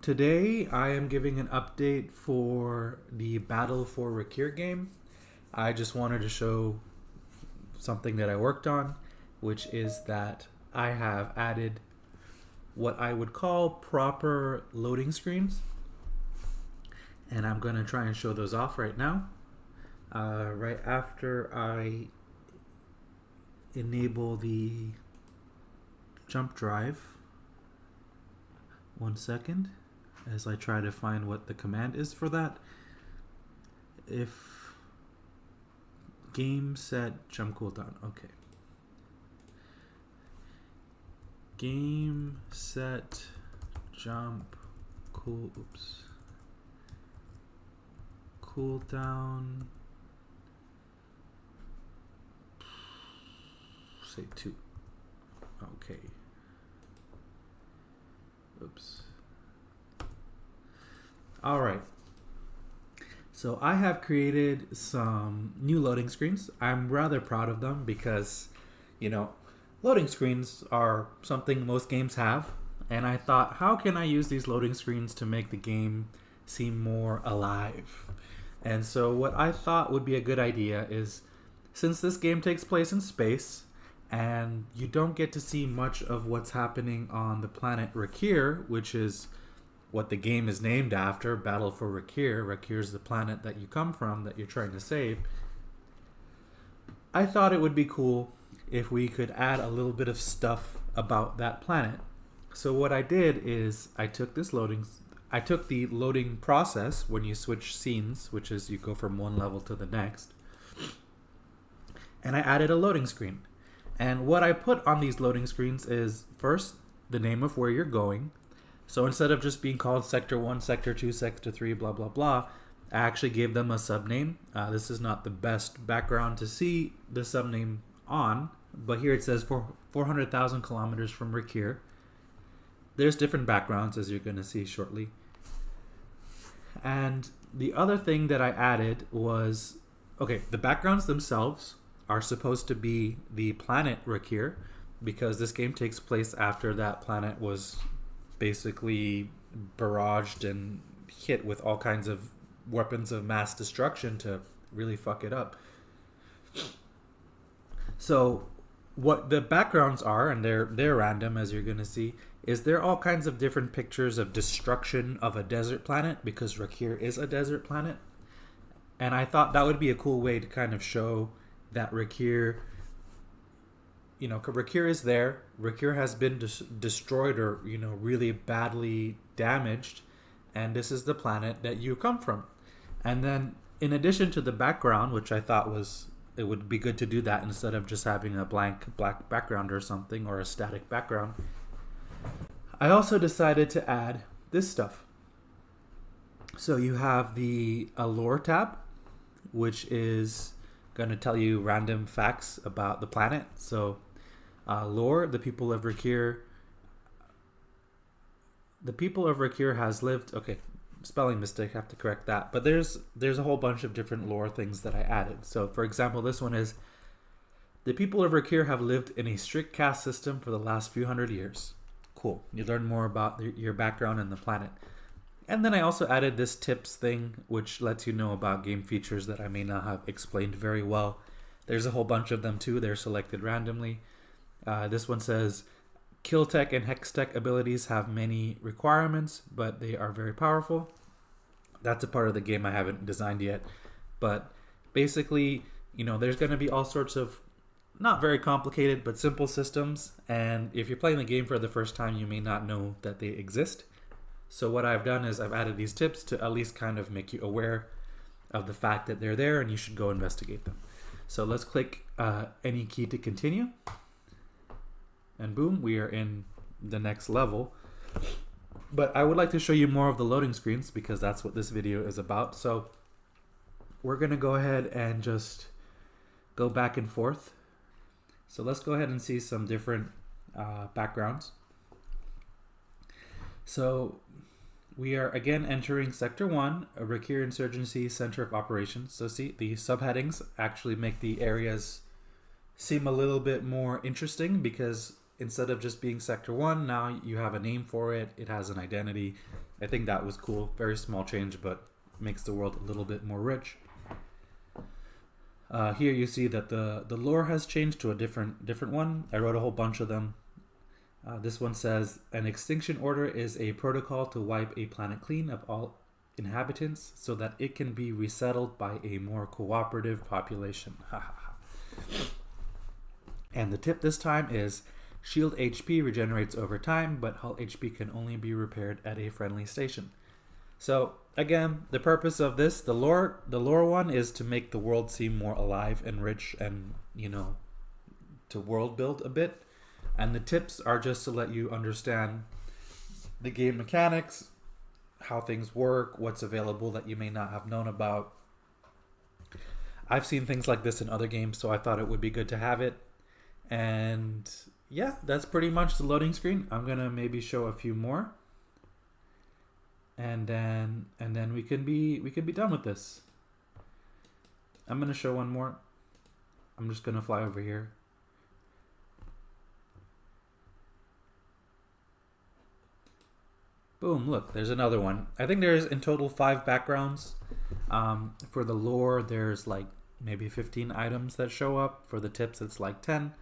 Today I am giving an update for the Battle for Rakir game. I just wanted to show something that I worked on, which is that I have added what I would call proper loading screens. And I'm going to try and show those off right now. Right after I enable the jump drive. 1 second as I try to find what the command is for that. If game set jump cooldown, okay. Game set jump cooldown, say 2. Okay. Oops. All right. So I have created some new loading screens. I'm rather proud of them because, loading screens are something most games have. And I thought, how can I use these loading screens to make the game seem more alive? And so what I thought would be a good idea is, since this game takes place in space, and you don't get to see much of what's happening on the planet Rakir, which is what the game is named after, Battle for Rakir. Rakir is the planet that you come from, that you're trying to save. I thought it would be cool if we could add a little bit of stuff about that planet. So what I did is I took the loading process when you switch scenes, which is you go from one level to the next, and I added a loading screen. And what I put on these loading screens is, first, the name of where you're going. So instead of just being called Sector 1, Sector 2, Sector 3, blah, blah, blah, I actually gave them a subname. This is not the best background to see the subname on, but here it says 400,000 kilometers from Rakir. There's different backgrounds, as you're going to see shortly. And the other thing that I added was, the backgrounds themselves are supposed to be the planet Rakir, because this game takes place after that planet was basically barraged and hit with all kinds of weapons of mass destruction to really fuck it up. So what the backgrounds are, and they're random, as you're going to see, is there are all kinds of different pictures of destruction of a desert planet, because Rakir is a desert planet. And I thought that would be a cool way to kind of show that Rakir, Rakir is there. Rakir has been destroyed or, really badly damaged. And this is the planet that you come from. And then in addition to the background, which I thought it would be good to do that instead of just having a blank black background or something, or a static background, I also decided to add this stuff. So you have the lore tab, which is going to tell you random facts about the planet. So lore, the people of Rakir has lived, spelling mistake, I have to correct that, but there's a whole bunch of different lore things that I added. So for example, this one is, the people of Rakir have lived in a strict caste system for the last few hundred years. Cool. You learn more about your background and the planet. And then I also added this tips thing, which lets you know about game features that I may not have explained very well. There's a whole bunch of them too. They're selected randomly. This one says, kill tech and hex tech abilities have many requirements, but they are very powerful. That's a part of the game I haven't designed yet. But basically, there's going to be all sorts of not very complicated, but simple systems. And if you're playing the game for the first time, you may not know that they exist. So what I've done is I've added these tips to at least kind of make you aware of the fact that they're there and you should go investigate them. So let's click any key to continue. And boom, we are in the next level. But I would like to show you more of the loading screens because that's what this video is about. So we're going to go ahead and just go back and forth. So let's go ahead and see some different backgrounds. So we are again entering Sector 1, a Rakir Insurgency Center of Operations. So see, the subheadings actually make the areas seem a little bit more interesting because instead of just being Sector 1, now you have a name for it, it has an identity, I think that was cool. Very small change, but makes the world a little bit more rich. Here you see that the lore has changed to a different one. I wrote a whole bunch of them. This one says, an extinction order is a protocol to wipe a planet clean of all inhabitants so that it can be resettled by a more cooperative population. And the tip this time is, shield HP regenerates over time, but hull HP can only be repaired at a friendly station. So again, the purpose of this, the lore one, is to make the world seem more alive and rich, and to world build a bit. And the tips are just to let you understand the game mechanics, how things work, what's available that you may not have known about. I've seen things like this in other games, so I thought it would be good to have it. And yeah, that's pretty much the loading screen. I'm gonna maybe show a few more, and then we can be done with this. I'm gonna show one more. I'm just gonna fly over here. Boom, look, there's another one. I think there's in total 5 backgrounds. For the lore, there's like maybe 15 items that show up. For the tips, it's like 10.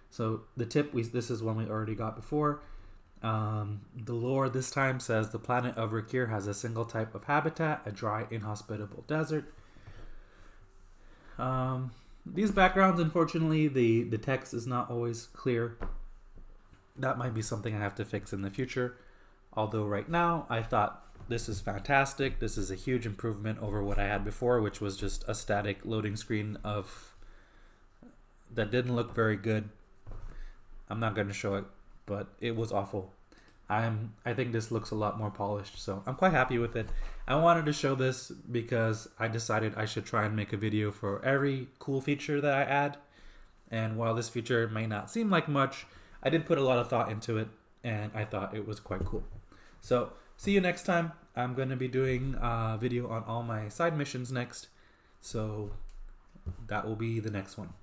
So the tip, this is one we already got before. The lore this time says the planet of Rakir has a single type of habitat, a dry, inhospitable desert. These backgrounds, unfortunately, the text is not always clear. That might be something I have to fix in the future. Although right now, I thought this is fantastic. This is a huge improvement over what I had before, which was just a static loading screen that didn't look very good. I'm not going to show it, but it was awful. I think this looks a lot more polished, so I'm quite happy with it. I wanted to show this because I decided I should try and make a video for every cool feature that I add. And while this feature may not seem like much, I did put a lot of thought into it, and I thought it was quite cool. So see you next time. I'm going to be doing a video on all my side missions next, so that will be the next one.